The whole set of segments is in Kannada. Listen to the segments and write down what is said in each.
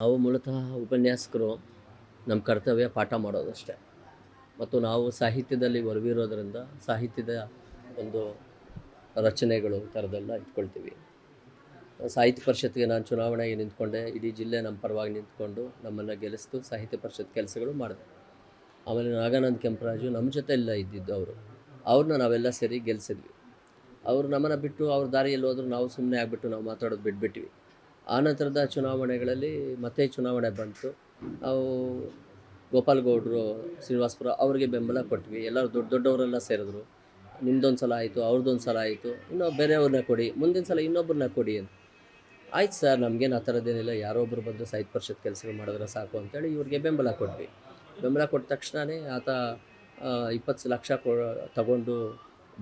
ನಾವು ಮೂಲತಃ ಉಪನ್ಯಾಸಕರು. ನಮ್ಮ ಕರ್ತವ್ಯ ಪಾಠ ಮಾಡೋದಷ್ಟೇ. ಮತ್ತು ನಾವು ಸಾಹಿತ್ಯದಲ್ಲಿ ಒಲವಿರೋದರಿಂದ ಸಾಹಿತ್ಯದ ಒಂದು ರಚನೆಗಳು ಈ ಥರದ್ದೆಲ್ಲ ಇಟ್ಕೊಳ್ತೀವಿ. ಸಾಹಿತ್ಯ ಪರಿಷತ್ಗೆ ನಾನು ಚುನಾವಣೆಗೆ ನಿಂತ್ಕೊಂಡೆ. ಇಡೀ ಜಿಲ್ಲೆ ನಮ್ಮ ಪರವಾಗಿ ನಿಂತ್ಕೊಂಡು ನಮ್ಮನ್ನು ಗೆಲ್ಲಿಸ್ತು ಸಾಹಿತ್ಯ ಪರಿಷತ್ ಕೆಲಸಗಳು ಮಾಡಿದೆ. ಆಮೇಲೆ ನಾಗಾನಂದ ಕೆಂಪರಾಜು ನಮ್ಮ ಜೊತೆ ಎಲ್ಲ ಇದ್ದಿದ್ದು ಅವ್ರನ್ನ ನಾವೆಲ್ಲ ಸೇರಿ ಗೆಲ್ಲಿಸಿದ್ವಿ. ಅವರು ನಮ್ಮನ್ನು ಬಿಟ್ಟು ಅವ್ರ ದಾರಿಯಲ್ಲಿ ಹೋದ್ರು ನಾವು ಸುಮ್ಮನೆ ಆಗಿಬಿಟ್ಟು ನಾವು ಮಾತಾಡೋದು ಬಿಟ್ಬಿಟ್ವಿ. ಆನಂತರದ ಚುನಾವಣೆಗಳಲ್ಲಿ ಮತ್ತೆ ಚುನಾವಣೆ ಬಂತು. ನಾವು ಗೋಪಾಲ್ ಗೌಡರು ಶ್ರೀನಿವಾಸಪುರ ಅವ್ರಿಗೆ ಬೆಂಬಲ ಕೊಟ್ವಿ. ಎಲ್ಲರೂ ದೊಡ್ಡವರೆಲ್ಲ ಸೇರಿದ್ರು. ನಿಮ್ದೊಂದು ಸಲ ಆಯಿತು, ಅವ್ರದ್ದೊಂದು ಸಲ ಆಯಿತು, ಇನ್ನೂ ಬೇರೆಯವ್ರನ್ನ ಕೊಡಿ, ಮುಂದಿನ ಸಲ ಇನ್ನೊಬ್ಬರನ್ನ ಕೊಡಿ ಅಂತ. ಆಯ್ತು ಸರ್, ನಮಗೇನು ಆ ಥರದ್ದೇನಿಲ್ಲ, ಯಾರೋ ಒಬ್ಬರು ಬಂದು ಸಾಹಿತ್ಯ ಪರಿಷತ್ ಕೆಲಸಗಳು ಮಾಡಿದ್ರೆ ಸಾಕು ಅಂತೇಳಿ ಇವ್ರಿಗೆ ಬೆಂಬಲ ಕೊಟ್ವಿ. ಬೆಂಬಲ ಕೊಟ್ಟ ತಕ್ಷಣವೇ ಆತ 20 ಲಕ್ಷ ತಗೊಂಡು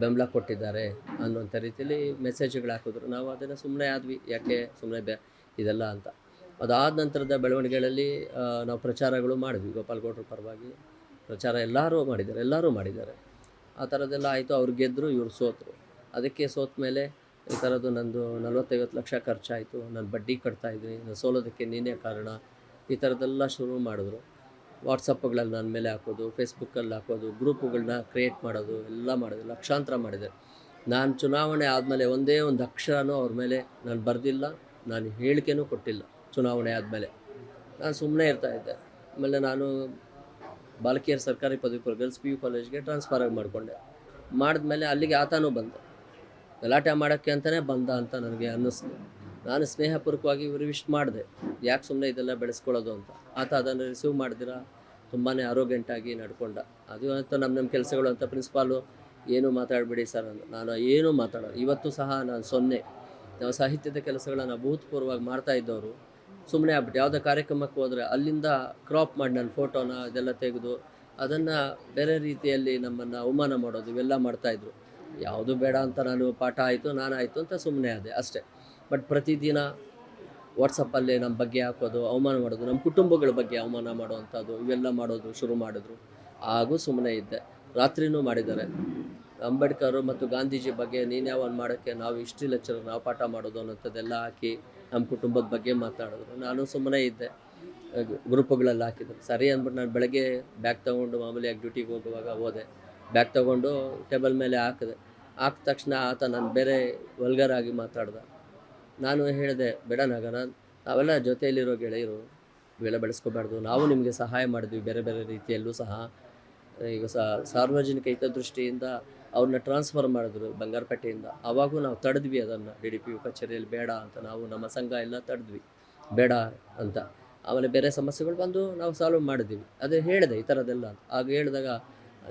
ಬೆಂಬಲ ಕೊಟ್ಟಿದ್ದಾರೆ ಅನ್ನೋಂಥ ರೀತಿಯಲ್ಲಿ ಮೆಸೇಜ್ಗಳು ಹಾಕಿದ್ರು. ನಾವು ಅದನ್ನು ಸುಮ್ಮನೆ ಆದ್ವಿ, ಯಾಕೆ ಸುಮ್ಮನೆ ಇದೆಲ್ಲ ಅಂತ. ಅದಾದ ನಂತರದ ಬೆಳವಣಿಗೆಗಳಲ್ಲಿ ನಾವು ಪ್ರಚಾರಗಳು ಮಾಡಿದ್ವಿ. ಗೋಪಾಲ್ ಗೌಡ್ರ ಪರವಾಗಿ ಪ್ರಚಾರ ಎಲ್ಲರೂ ಮಾಡಿದ್ದಾರೆ. ಆ ಥರದ್ದೆಲ್ಲ ಆಯಿತು. ಅವ್ರು ಗೆದ್ದರು, ಇವ್ರು ಸೋತರು. ಅದಕ್ಕೆ ಸೋತ ಮೇಲೆ ಈ ಥರದ್ದು ನಂದು 40-50 ಲಕ್ಷ ಖರ್ಚಾಯಿತು, ನಾನು ಬಡ್ಡಿ ಕಟ್ತಾಯಿದ್ದೀನಿ, ನಾನು ಸೋಲೋದಕ್ಕೆ ನೀನೇ ಕಾರಣ, ಈ ಥರದ್ದೆಲ್ಲ ಶುರು ಮಾಡಿದ್ರು. ವಾಟ್ಸಪ್ಗಳಲ್ಲಿ ನನ್ನ ಮೇಲೆ ಹಾಕೋದು, ಫೇಸ್ಬುಕ್ಕಲ್ಲಿ ಹಾಕೋದು, ಗ್ರೂಪುಗಳನ್ನ ಕ್ರಿಯೇಟ್ ಮಾಡೋದು ಎಲ್ಲ ಮಾಡಿದೆ, ಲಕ್ಷಾಂತರ ಮಾಡಿದೆ. ನಾನು ಚುನಾವಣೆ ಆದಮೇಲೆ ಒಂದೇ ಒಂದು ಅಕ್ಷರನೂ ಅವ್ರ ಮೇಲೆ ನಾನು ಬರೆದಿಲ್ಲ, ನಾನು ಹೇಳಿಕೆನೂ ಕೊಟ್ಟಿಲ್ಲ. ಚುನಾವಣೆ ಆದಮೇಲೆ ನಾನು ಸುಮ್ಮನೆ ಇರ್ತಾಯಿದ್ದೆ. ಆಮೇಲೆ ನಾನು ಬಾಲಕಿಯರ್ ಸರ್ಕಾರಿ ಪದವಿ ಪೂರ್ವ ಗರ್ಲ್ಸ್ PU ಕಾಲೇಜ್ಗೆ ಟ್ರಾನ್ಸ್ಫರ್ ಮಾಡಿದ್ಮೇಲೆ ಅಲ್ಲಿಗೆ ಆತನೂ ಬಂದ, ಗಲಾಟೆ ಮಾಡೋಕ್ಕೆ ಅಂತಲೇ ಬಂದ ಅಂತ ನನಗೆ ಅನ್ನಿಸ್ತು. ನಾನು ಸ್ನೇಹಪೂರ್ವಕವಾಗಿ ವಿಶ್ ಮಾಡಿದೆ, ಯಾಕೆ ಸುಮ್ಮನೆ ಇದೆಲ್ಲ ಬೆಳೆಸ್ಕೊಳ್ಳೋದು ಅಂತ. ಆತ ಅದನ್ನು ರಿಸೀವ್ ಮಾಡಿದಿರ ತುಂಬಾ ಅರೋಗೆಂಟಾಗಿ ನಡ್ಕೊಂಡ. ಅದು ಅಂತ ನಮ್ಮ ಕೆಲಸಗಳು ಅಂತ ಪ್ರಿನ್ಸಿಪಾಲು ಏನೂ ಮಾತಾಡಬೇಡಿ ಸರ್ ಅಂದ. ನಾನು ಏನೂ ಮಾತಾಡೋದು, ಇವತ್ತು ಸಹ ನಾನು 0. ನಾವು ಸಾಹಿತ್ಯದ ಕೆಲಸಗಳನ್ನು ಅಭೂತಪೂರ್ವವಾಗಿ ಮಾಡ್ತಾಯಿದ್ದವರು ಸುಮ್ಮನೆ ಆಗ್ಬಿಟ್ಟು ಯಾವುದೇ ಕಾರ್ಯಕ್ರಮಕ್ಕೆ ಹೋದರೆ ಅಲ್ಲಿಂದ ಕ್ರಾಪ್ ಮಾಡಿ ನನ್ನ ಫೋಟೋನ ಇದೆಲ್ಲ ತೆಗೆದು ಅದನ್ನು ಬೇರೆ ರೀತಿಯಲ್ಲಿ ನಮ್ಮನ್ನು ಅವಮಾನ ಮಾಡೋದು ಇವೆಲ್ಲ ಮಾಡ್ತಾಯಿದ್ರು. ಯಾವುದು ಬೇಡ ಅಂತ ನಾನು ಪಾಠ ಆಯಿತು, ನಾನಾಯಿತು ಅಂತ ಸುಮ್ಮನೆ ಆದೆ ಅಷ್ಟೇ. ಬಟ್ ಪ್ರತಿದಿನ ವಾಟ್ಸಪ್ಪಲ್ಲಿ ನಮ್ಮ ಬಗ್ಗೆ ಹಾಕೋದು, ಅವಮಾನ ಮಾಡೋದು, ನಮ್ಮ ಕುಟುಂಬಗಳ ಬಗ್ಗೆ ಅವಮಾನ ಮಾಡೋವಂಥದ್ದು ಇವೆಲ್ಲ ಮಾಡೋದು ಶುರು ಮಾಡಿದ್ರು. ಹಾಗೂ ಸುಮ್ಮನೆ ಇದ್ದೆ. ರಾತ್ರಿನೂ ಮಾಡಿದ್ದಾರೆ. ಅಂಬೇಡ್ಕರ್ ಮತ್ತು ಗಾಂಧೀಜಿ ಬಗ್ಗೆ ನೀನು ಯಾವಾಗ ಮಾಡೋಕ್ಕೆ, ನಾವು ಹಿಸ್ಟ್ರಿ ಲೆಕ್ಚರ್, ನಾವು ಪಾಠ ಮಾಡೋದು ಅನ್ನೋಂಥದ್ದೆಲ್ಲ ಹಾಕಿ ನಮ್ಮ ಕುಟುಂಬದ ಬಗ್ಗೆ ಮಾತಾಡಿದ್ರು. ನಾನು ಸುಮ್ಮನೆ ಇದ್ದೆ. ಗ್ರೂಪುಗಳಲ್ಲಿ ಹಾಕಿದ್ರು. ಸರಿ ಅಂದ್ಬಿಟ್ಟು ನಾನು ಬೆಳಗ್ಗೆ ಬ್ಯಾಗ್ ತೊಗೊಂಡು ಮಾಮೂಲಿಯಾಗಿ ಡ್ಯೂಟಿಗೆ ಹೋಗುವಾಗ ಹೋದೆ. ಬ್ಯಾಗ್ ತೊಗೊಂಡು ಟೇಬಲ್ ಮೇಲೆ ಹಾಕಿದ ತಕ್ಷಣ ಆತ ನಾನು ಬೇರೆ ವಲ್ಗರಾಗಿ ಮಾತಾಡ್ದೆ. ನಾನು ಹೇಳಿದೆ, ಬೇಡ ನಾಗನ, ನಾವೆಲ್ಲ ಜೊತೆಯಲ್ಲಿರೋ ಗೆಳೆಯರು, ಇವೆಲ್ಲ ಬೆಳೆಸ್ಕೋಬಾರ್ದು, ನಾವು ನಿಮಗೆ ಸಹಾಯ ಮಾಡಿದ್ವಿ ಬೇರೆ ಬೇರೆ ರೀತಿಯಲ್ಲೂ ಸಹ. ಈಗ ಸಾರ್ವಜನಿಕ ಹಿತದೃಷ್ಟಿಯಿಂದ ಅವ್ರನ್ನ ಟ್ರಾನ್ಸ್ಫರ್ ಮಾಡಿದ್ರು ಬಂಗಾರಪೇಟೆಯಿಂದ. ಆವಾಗೂ ನಾವು ತಡೆದ್ವಿ ಅದನ್ನು, DDPU ಕಚೇರಿಯಲ್ಲಿ ಬೇಡ ಅಂತ ನಾವು ನಮ್ಮ ಸಂಘ ಎಲ್ಲ ತಡೆದ್ವಿ, ಬೇಡ ಅಂತ. ಆಮೇಲೆ ಬೇರೆ ಸಮಸ್ಯೆಗಳು ಬಂದು ನಾವು ಸಾಲ್ವ್ ಮಾಡಿದ್ವಿ. ಅದೇ ಹೇಳಿದೆ ಈ ಥರದ್ದೆಲ್ಲ ಅಂತ. ಆಗ ಹೇಳಿದಾಗ,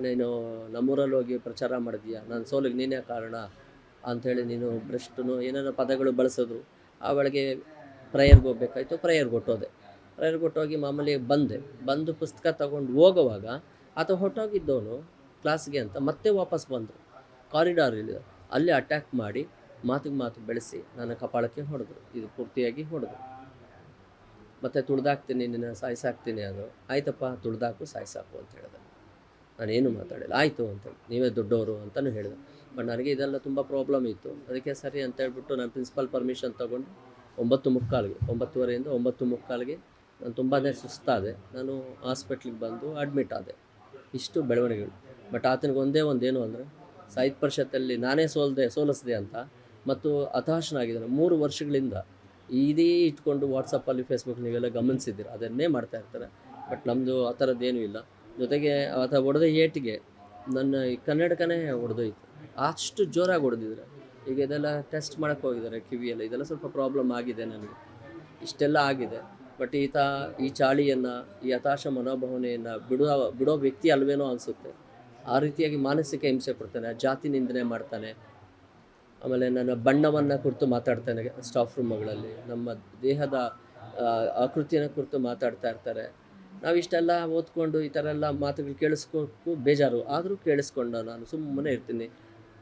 ನೀನು ನಮ್ಮೂರಲ್ಲಿ ಹೋಗಿ ಪ್ರಚಾರ ಮಾಡಿದ್ಯಾ, ನನ್ನ ಸೋಲಿಗೆ ನೀನೇ ಕಾರಣ ಅಂಥೇಳಿ ನೀನು ಭ್ರಷ್ಟನು ಏನೇನೋ ಪದಗಳು ಬಳಸಿದ್ರು. ಆ ಒಳಗೆ ಪ್ರೇಯರ್ಗೆ ಹೋಗ್ಬೇಕಾಯ್ತು, ಪ್ರೇಯರ್ಗೆ ಹೊಟ್ಟೋಗಿ ಮಾಮೂಲಿ ಬಂದು ಪುಸ್ತಕ ತಗೊಂಡು ಹೋಗುವಾಗ ಆತ ಹೊಟ್ಟೋಗಿದ್ದವನು ಕ್ಲಾಸ್ಗೆ ಅಂತ ಮತ್ತೆ ವಾಪಸ್ ಬಂದರು. ಕಾರಿಡಾರಲ್ಲಿ ಅಲ್ಲಿ ಅಟ್ಯಾಕ್ ಮಾಡಿ ಮಾತಿಗೆ ಮಾತು ಬೆಳೆಸಿ ನನ್ನ ಕಪಾಳಕ್ಕೆ ಹೊಡೆದ್ರು. ಇದು ಪೂರ್ತಿಯಾಗಿ ಹೊಡೆದ್ರು. ಮತ್ತು ತುಳಿದಾಕ್ತೀನಿ, ನಿನ್ನ ಸಾಯಿಸಾಕ್ತೀನಿ. ಅದು ಆಯ್ತಪ್ಪ, ತುಳಿದಾಕು ಸಾಯಿಸಾಕು ಅಂತ ಹೇಳಿದೆ. ನಾನೇನು ಮಾತಾಡಿಲ್ಲ. ಆಯಿತು ಅಂತೇಳಿ, ನೀವೇ ದೊಡ್ಡವರು ಅಂತಲೂ ಹೇಳಿದೆ. ಬಟ್ ನನಗೆ ಇದೆಲ್ಲ ತುಂಬ ಪ್ರಾಬ್ಲಮ್ ಇತ್ತು. ಅದಕ್ಕೆ ಸರಿ ಅಂತ ಹೇಳ್ಬಿಟ್ಟು ನಾನು ಪ್ರಿನ್ಸಿಪಾಲ್ ಪರ್ಮಿಷನ್ ತೊಗೊಂಡು 9:45ಗೆ 9:30ಯಿಂದ 9:45ಗೆ ನಾನು ತುಂಬಾ ಸುಸ್ತಾದೆ. ನಾನು ಹಾಸ್ಪಿಟ್ಲಿಗೆ ಬಂದು ಅಡ್ಮಿಟ್ ಆದೆ. ಇಷ್ಟು ಬೆಳವಣಿಗೆಗಳು. ಬಟ್ ಆತನಿಗೆ ಒಂದೇನು ಅಂದರೆ, ಸಾಹಿತ್ಯ ಪರಿಷತ್ತಲ್ಲಿ ನಾನೇ ಸೋಲಿಸಿದೆ ಅಂತ ಮತ್ತು ಹತಾಶನಾಗಿದ್ದಾನೆ 3 ವರ್ಷಗಳಿಂದ. ಇದೇ ಇಟ್ಕೊಂಡು ವಾಟ್ಸಪ್ಪಲ್ಲಿ ಫೇಸ್ಬುಕ್ ನೀವೆಲ್ಲ ಗಮನಿಸಿದ್ದೀರ, ಅದನ್ನೇ ಮಾಡ್ತಾ ಇರ್ತಾರೆ. ಬಟ್ ನಮ್ಮದು ಆ ಥರದ್ದೇನೂ ಇಲ್ಲ. ಜೊತೆಗೆ ಆತ ಹೊಡೆದ ಏಟಿಗೆ ನನ್ನ ಕನ್ನಡಕನೇ ಹೊಡೆದೋಯ್ತು. ಅಷ್ಟು ಜೋರಾಗಿ ಹೊಡೆದಿದ್ರೆ. ಈಗ ಇದೆಲ್ಲ ಟೆಸ್ಟ್ ಮಾಡೋಕ್ಕೆ ಹೋಗಿದ್ದಾರೆ ಕಿವಿಯೆಲ್ಲ, ಇದೆಲ್ಲ ಸ್ವಲ್ಪ ಪ್ರಾಬ್ಲಮ್ ಆಗಿದೆ ನನಗೆ. ಇಷ್ಟೆಲ್ಲ ಆಗಿದೆ. ಬಟ್ ಈ ಚಾಳಿಯನ್ನು, ಈ ಹತಾಶ ಮನೋಭಾವನೆಯನ್ನು ಬಿಡೋ ವ್ಯಕ್ತಿ ಅಲ್ವೇನೋ ಅನಿಸುತ್ತೆ. ಆ ರೀತಿಯಾಗಿ ಮಾನಸಿಕ ಹಿಂಸೆ ಕೊಡ್ತಾನೆ, ಜಾತಿ ನಿಂದನೆ ಮಾಡ್ತಾನೆ. ಆಮೇಲೆ ನನ್ನ ಬಣ್ಣವನ್ನು ಕುರಿತು ಮಾತಾಡ್ತಾನೆ ಸ್ಟಾಫ್ ರೂಮ್ಗಳಲ್ಲಿ, ನಮ್ಮ ದೇಹದ ಆಕೃತಿಯನ್ನು ಕುರಿತು ಮಾತಾಡ್ತಾ ಇರ್ತಾರೆ. ನಾವಿಷ್ಟೆಲ್ಲ ಓದ್ಕೊಂಡು ಈ ಥರ ಎಲ್ಲ ಮಾತುಗಳು ಕೇಳಿಸ್ಕೋಕ್ಕೂ ಬೇಜಾರು. ಆದರೂ ಕೇಳಿಸ್ಕೊಂಡು ನಾನು ಸುಮ್ಮನೆ ಇರ್ತೀನಿ.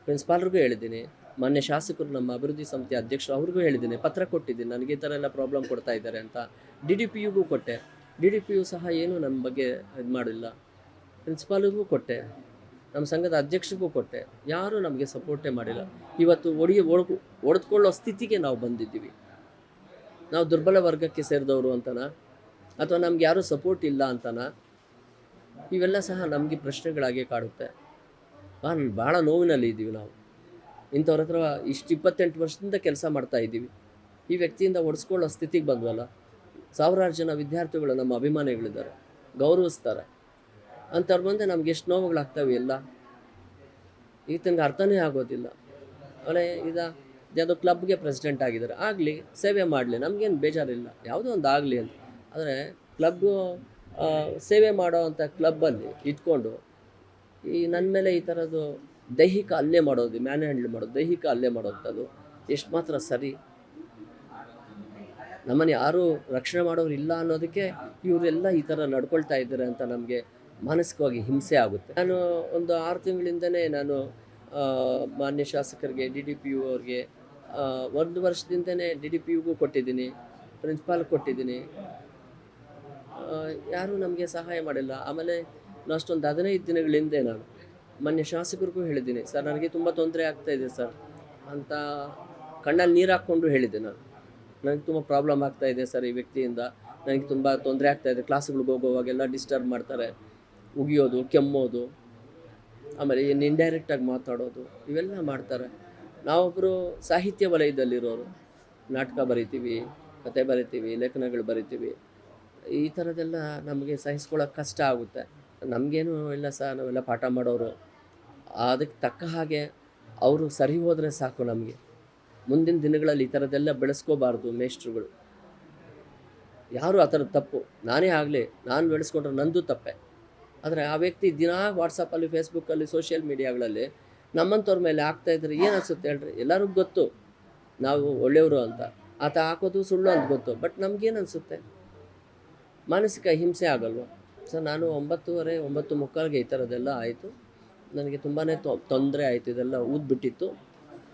ಪ್ರಿನ್ಸಿಪಾಲ್ರಿಗೂ ಹೇಳಿದ್ದೀನಿ, ಮಾನ್ಯ ಶಾಸಕರು, ನಮ್ಮ ಅಭಿವೃದ್ಧಿ ಸಮಿತಿ ಅಧ್ಯಕ್ಷರು, ಅವ್ರಿಗೂ ಹೇಳಿದ್ದೀನಿ, ಪತ್ರ ಕೊಟ್ಟಿದ್ದೀನಿ, ನನಗೆ ಈ ಥರ ಎಲ್ಲ ಪ್ರಾಬ್ಲಮ್ ಕೊಡ್ತಾ ಇದ್ದಾರೆ ಅಂತ. DDPUಗೂ ಕೊಟ್ಟೆ. DDPU ಸಹ ಏನೂ ನನ್ನ ಬಗ್ಗೆ ಇದು ಮಾಡಿಲ್ಲ. ಪ್ರಿನ್ಸಿಪಾಲ್ಗೂ ಕೊಟ್ಟೆ, ನಮ್ಮ ಸಂಘದ ಅಧ್ಯಕ್ಷರಿಗೂ ಕೊಟ್ಟೆ. ಯಾರೂ ನಮಗೆ ಸಪೋರ್ಟೇ ಮಾಡಿಲ್ಲ. ಇವತ್ತು ಹೊಡೆದುಕೊಳ್ಳೋ ಸ್ಥಿತಿಗೆ ನಾವು ಬಂದಿದ್ದೀವಿ. ನಾವು ದುರ್ಬಲ ವರ್ಗಕ್ಕೆ ಸೇರಿದವರು ಅಂತನಾ? ಅಥವಾ ನಮ್ಗೆ ಯಾರೂ ಸಪೋರ್ಟ್ ಇಲ್ಲ ಅಂತನಾ? ಇವೆಲ್ಲ ಸಹ ನಮಗೆ ಪ್ರಶ್ನೆಗಳಾಗಿ ಕಾಡುತ್ತೆ. ಭಾಳ ನೋವಿನಲ್ಲಿ ಇದ್ದೀವಿ ನಾವು. ಇಂಥವ್ರ ಹತ್ರ 28 ವರ್ಷದಿಂದ ಕೆಲಸ ಮಾಡ್ತಾ ಇದ್ದೀವಿ. ಈ ವ್ಯಕ್ತಿಯಿಂದ ಒಡಿಸ್ಕೊಳ್ಳೋ ಸ್ಥಿತಿಗೆ ಬಂದ್ವಲ್ಲ. ಸಾವಿರಾರು ಜನ ವಿದ್ಯಾರ್ಥಿಗಳು ನಮ್ಮ ಅಭಿಮಾನಿಗಳಿದ್ದಾರೆ, ಗೌರವಿಸ್ತಾರೆ. ಅಂಥವ್ರ ಮುಂದೆ ನಮ್ಗೆ ಎಷ್ಟು ನೋವುಗಳಾಗ್ತವೆ ಎಲ್ಲ. ಈತನಿಗೆ ಅರ್ಥನೇ ಆಗೋದಿಲ್ಲ. ಅವನೇ ಯಾವುದೋ ಕ್ಲಬ್ಗೆ ಪ್ರೆಸಿಡೆಂಟ್ ಆಗಿದ್ದಾರೆ, ಆಗಲಿ, ಸೇವೆ ಮಾಡಲಿ, ನಮಗೇನು ಬೇಜಾರಿಲ್ಲ, ಯಾವುದೋ ಒಂದು ಆಗಲಿ ಅಂತ. ಆದರೆ ಕ್ಲಬ್ಬು ಸೇವೆ ಮಾಡೋ ಅಂಥ ಕ್ಲಬ್ಬಲ್ಲಿ ಇಟ್ಕೊಂಡು ನನ್ನ ಮೇಲೆ ಈ ಥರದ್ದು ದೈಹಿಕ ಹಲ್ಲೆ ಮಾಡೋದು, ಮ್ಯಾನ್ ಹ್ಯಾಂಡಲ್ ಮಾಡೋದು, ದೈಹಿಕ ಹಲ್ಲೆ ಮಾಡೋಂಥದ್ದು ಎಷ್ಟು ಮಾತ್ರ ಸರಿ? ನಮ್ಮನ್ನು ಯಾರೂ ರಕ್ಷಣೆ ಮಾಡೋರು ಇಲ್ಲ ಅನ್ನೋದಕ್ಕೆ ಇವರೆಲ್ಲ ಈ ಥರ ನಡ್ಕೊಳ್ತಾ ಇದ್ದಾರೆ ಅಂತ ನಮಗೆ ಮಾನಸಿಕವಾಗಿ ಹಿಂಸೆ ಆಗುತ್ತೆ. ನಾನು ಒಂದು 6 ತಿಂಗಳಿಂದನೇ ನಾನು ಮಾನ್ಯ ಶಾಸಕರಿಗೆ, DDPU ಅವ್ರಿಗೆ 1 ವರ್ಷದಿಂದನೇ DDPUಗೂ ಕೊಟ್ಟಿದ್ದೀನಿ, ಪ್ರಿನ್ಸಿಪಾಲ್ ಕೊಟ್ಟಿದ್ದೀನಿ. ಯಾರೂ ನಮಗೆ ಸಹಾಯ ಮಾಡಿಲ್ಲ. ಆಮೇಲೆ ಅಷ್ಟೊಂದು 15 ದಿನಗಳ ಹಿಂದೆ ನಾನು ಮಾನ್ಯ ಶಾಸಕರಿಗೂ ಹೇಳಿದ್ದೀನಿ, ಸರ್ ನನಗೆ ತುಂಬ ತೊಂದರೆ ಆಗ್ತಾಯಿದೆ ಸರ್ ಅಂತ ಕಣ್ಣಲ್ಲಿ ನೀರು ಹಾಕ್ಕೊಂಡು ಹೇಳಿದ್ದೆ. ನನಗೆ ತುಂಬ ಪ್ರಾಬ್ಲಮ್ ಆಗ್ತಾಯಿದೆ ಸರ್, ಈ ವ್ಯಕ್ತಿಯಿಂದ ನನಗೆ ತುಂಬ ತೊಂದರೆ ಆಗ್ತಾಯಿದೆ. ಕ್ಲಾಸ್ಗಳಿಗೆ ಹೋಗೋವಾಗೆಲ್ಲ ಡಿಸ್ಟರ್ಬ್ ಮಾಡ್ತಾರೆ, ಉಗಿಯೋದು, ಕೆಮ್ಮೋದು, ಆಮೇಲೆ ಏನು ಇಂಡೈರೆಕ್ಟಾಗಿ ಮಾತಾಡೋದು, ಇವೆಲ್ಲ ಮಾಡ್ತಾರೆ. ನಾವೊಬ್ಬರು ಸಾಹಿತ್ಯ ವಲಯದಲ್ಲಿರೋರು, ನಾಟಕ ಬರಿತೀವಿ, ಕತೆ ಬರಿತೀವಿ, ಲೇಖನಗಳು ಬರಿತೀವಿ. ಈ ಥರದ್ದೆಲ್ಲ ನಮಗೆ ಸಹಿಸ್ಕೊಳ್ಳೋಕೆ ಕಷ್ಟ ಆಗುತ್ತೆ. ನಮಗೇನು ಇಲ್ಲ ಸರ್, ನಾವೆಲ್ಲ ಪಾಠ ಮಾಡೋರು. ಅದಕ್ಕೆ ತಕ್ಕ ಹಾಗೆ ಅವರು ಸರಿ ಹೋದರೆ ಸಾಕು. ನಮಗೆ ಮುಂದಿನ ದಿನಗಳಲ್ಲಿ ಈ ಥರದ್ದೆಲ್ಲ ಬೆಳೆಸ್ಕೋಬಾರ್ದು ಮೇಷ್ಟ್ರುಗಳು. ಯಾರು ಆ ಥರದ ತಪ್ಪು, ನಾನೇ ಆಗಲಿ, ನಾನು ಬೆಳೆಸ್ಕೊಂಡ್ರೆ ನಂದು ತಪ್ಪೆ. ಆದರೆ ಆ ವ್ಯಕ್ತಿ ದಿನ ವಾಟ್ಸಪ್ಪಲ್ಲಿ, ಫೇಸ್ಬುಕ್ಕಲ್ಲಿ, ಸೋಷಿಯಲ್ ಮೀಡಿಯಾಗಳಲ್ಲಿ ನಮ್ಮಂಥವ್ರ ಮೇಲೆ ಆಗ್ತಾಯಿದ್ರೆ ಏನು ಅನಿಸುತ್ತೆ ಹೇಳ್ರಿ? ಎಲ್ಲರಿಗೂ ಗೊತ್ತು ನಾವು ಒಳ್ಳೆಯವರು ಅಂತ. ಆತ ಹಾಕೋದು ಸುಳ್ಳು ಅಂತ ಗೊತ್ತು, ಬಟ್ ನಮಗೇನು ಅನಿಸುತ್ತೆ? ಮಾನಸಿಕ ಹಿಂಸೆ ಆಗಲ್ವ? ಸರ್ ನಾನು 9:30, 9:45ಗೆ ಈ ಥರದ್ದೆಲ್ಲ ಆಯಿತು. ನನಗೆ ತುಂಬಾ ತೊಂದರೆ ಆಯಿತು, ಇದೆಲ್ಲ ಊದ್ಬಿಟ್ಟಿತ್ತು,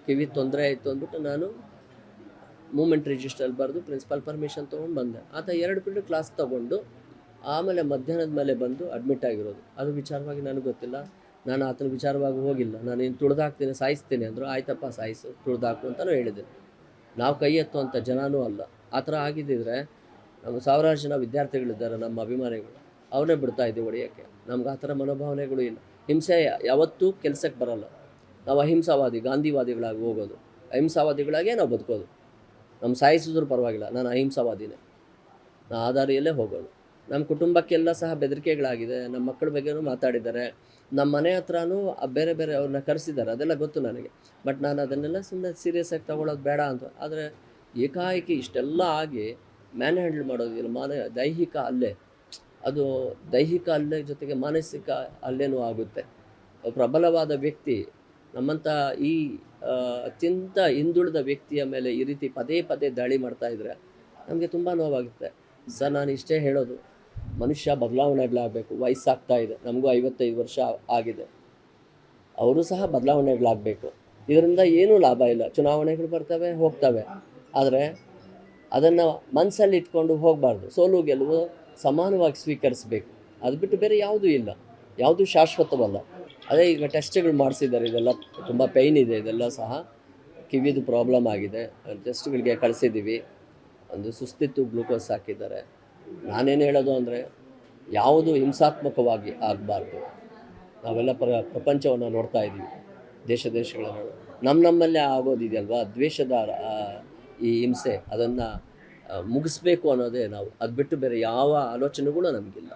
ಕಿವಿ ತೊಂದರೆ ಆಯಿತು ಅಂದ್ಬಿಟ್ಟು ನಾನು ಮೂಮೆಂಟ್ ರಿಜಿಸ್ಟ್ರಲ್ಲಿ ಬರೆದು ಪ್ರಿನ್ಸಿಪಾಲ್ ಪರ್ಮಿಷನ್ ತೊಗೊಂಡು ಬಂದೆ. ಆತ 2 ಪೀರಿಯಡ್ ಕ್ಲಾಸ್ ತೊಗೊಂಡು ಆಮೇಲೆ ಮಧ್ಯಾಹ್ನದ ಮೇಲೆ ಬಂದು ಅಡ್ಮಿಟ್ ಆಗಿರೋದು. ಅದು ವಿಚಾರವಾಗಿ ನನಗೆ ಗೊತ್ತಿಲ್ಲ, ನಾನು ಆತನ ವಿಚಾರವಾಗಿ ಹೋಗಿಲ್ಲ. ನಾನು ಇನ್ನು ತುಳಿದಾಕ್ತೀನಿ, ಸಾಯಿಸ್ತೀನಿ ಅಂದರು. ಆಯ್ತಪ್ಪ ಸಾಯಿಸು, ತುಳಿದಾಕು ಅಂತಲೂ ಹೇಳಿದೆ. ನಾವು ಕೈ ಎತ್ತುವಂಥ ಜನನೂ ಅಲ್ಲ. ಆ ಥರ ಆಗಿದ್ದಿದ್ರೆ ನಮ್ಮ ಸಾವಿರಾರು ಜನ ವಿದ್ಯಾರ್ಥಿಗಳಿದ್ದಾರೆ, ನಮ್ಮ ಅಭಿಮಾನಿಗಳು, ಅವನೇ ಬಿಡ್ತಾ ಇದ್ದೀವಿ ಹೊಡೆಯೋಕ್ಕೆ. ನಮ್ಗೆ ಆ ಥರ ಮನೋಭಾವನೆಗಳು ಇಲ್ಲ. ಹಿಂಸೆ ಯಾವತ್ತೂ ಕೆಲಸಕ್ಕೆ ಬರೋಲ್ಲ. ನಾವು ಅಹಿಂಸಾವಾದಿ, ಗಾಂಧಿವಾದಿಗಳಾಗಿ ಹೋಗೋದು, ಅಹಿಂಸಾವಾದಿಗಳಾಗೇ ನಾವು ಬದುಕೋದು. ನಮ್ಮ ಸಾಯಿಸಿದ್ರು ಪರವಾಗಿಲ್ಲ, ನಾನು ಅಹಿಂಸಾವಾದಿನೇ, ನಾನು ಆ ದಾರಿಯಲ್ಲೇ ಹೋಗೋದು. ನಮ್ಮ ಕುಟುಂಬಕ್ಕೆಲ್ಲ ಸಹ ಬೆದರಿಕೆಗಳಾಗಿದೆ. ನಮ್ಮ ಮಕ್ಕಳ ಬಗ್ಗೆನೂ ಮಾತಾಡಿದ್ದಾರೆ, ನಮ್ಮ ಮನೆ ಹತ್ರನೂ ಬೇರೆ ಬೇರೆ ಅವ್ರನ್ನ ಕರೆಸಿದ್ದಾರೆ, ಅದೆಲ್ಲ ಗೊತ್ತು ನನಗೆ. ಬಟ್ ನಾನು ಅದನ್ನೆಲ್ಲ ಸುಮ್ಮನೆ ಸೀರಿಯಸ್ಸಾಗಿ ತೊಗೊಳ್ಳೋದು ಬೇಡ ಅಂತ. ಆದರೆ ಏಕಾಏಕಿ ಇಷ್ಟೆಲ್ಲ ಆಗಿ ಮ್ಯಾನ್ ಹ್ಯಾಂಡಲ್ ಮಾಡೋದಿಲ್ಲ, ದೈಹಿಕ ಹಲ್ಲೆ, ಅದು ದೈಹಿಕ ಹಲ್ಲೆ ಜೊತೆಗೆ ಮಾನಸಿಕ ಹಲ್ಲೆನೂ ಆಗುತ್ತೆ. ಪ್ರಬಲವಾದ ವ್ಯಕ್ತಿ ನಮ್ಮಂಥ ಈ ಅತ್ಯಂತ ಹಿಂದುಳಿದ ವ್ಯಕ್ತಿಯ ಮೇಲೆ ಈ ರೀತಿ ಪದೇ ಪದೇ ದಾಳಿ ಮಾಡ್ತಾಯಿದ್ರೆ ನಮಗೆ ತುಂಬ ನೋವಾಗುತ್ತೆ. ಸರ್ ನಾನು ಇಷ್ಟೇ ಹೇಳೋದು, ಮನುಷ್ಯ ಬದಲಾವಣೆಗಳಾಗಬೇಕು. ವಯಸ್ಸಾಗ್ತಾ ಇದೆ, ನಮಗೂ 55 ವರ್ಷ ಆಗಿದೆ, ಅವರು ಸಹ ಬದಲಾವಣೆಗಳಾಗಬೇಕು. ಇದರಿಂದ ಏನೂ ಲಾಭ ಇಲ್ಲ. ಚುನಾವಣೆಗಳು ಬರ್ತವೆ, ಹೋಗ್ತವೆ, ಆದರೆ ಅದನ್ನು ಮನಸ್ಸಲ್ಲಿ ಇಟ್ಕೊಂಡು ಹೋಗಬಾರ್ದು. ಸೋಲು ಗೆಲುವು ಸಮಾನವಾಗಿ ಸ್ವೀಕರಿಸಬೇಕು, ಅದು ಬಿಟ್ಟು ಬೇರೆ ಯಾವುದೂ ಇಲ್ಲ, ಯಾವುದೂ ಶಾಶ್ವತವಲ್ಲ. ಅದೇ ಈಗ ಟೆಸ್ಟ್ಗಳು ಮಾಡಿಸಿದ್ದಾರೆ, ಇದೆಲ್ಲ ತುಂಬ ಪೈನ್ ಇದೆ, ಇದೆಲ್ಲ ಸಹ ಕಿವಿದು ಪ್ರಾಬ್ಲಮ್ ಆಗಿದೆ. ಟೆಸ್ಟ್ಗಳಿಗೆ ಕಳಿಸಿದ್ದೀವಿ, ಒಂದು ಸುಸ್ತಿತ್ತು, ಗ್ಲೂಕೋಸ್ ಹಾಕಿದ್ದಾರೆ. ನಾನೇನು ಹೇಳೋದು ಅಂದರೆ, ಯಾವುದು ಹಿಂಸಾತ್ಮಕವಾಗಿ ಆಗಬಾರ್ದು. ನಾವೆಲ್ಲ ಪ್ರಪಂಚವನ್ನು ನೋಡ್ತಾ ಇದ್ದೀವಿ, ದೇಶಗಳಲ್ಲಿ ನಮ್ಮಲ್ಲೇ ಆಗೋದಿದೆಯಲ್ವಾ, ದ್ವೇಷದ ಈ ಹಿಂಸೆ, ಅದನ್ನು ಮುಗಿಸ್ಬೇಕು ಅನ್ನೋದೇ ನಾವು. ಅದು ಬಿಟ್ಟು ಬೇರೆ ಯಾವ ಆಲೋಚನೆಗಳು ನಮಗಿಲ್ಲ.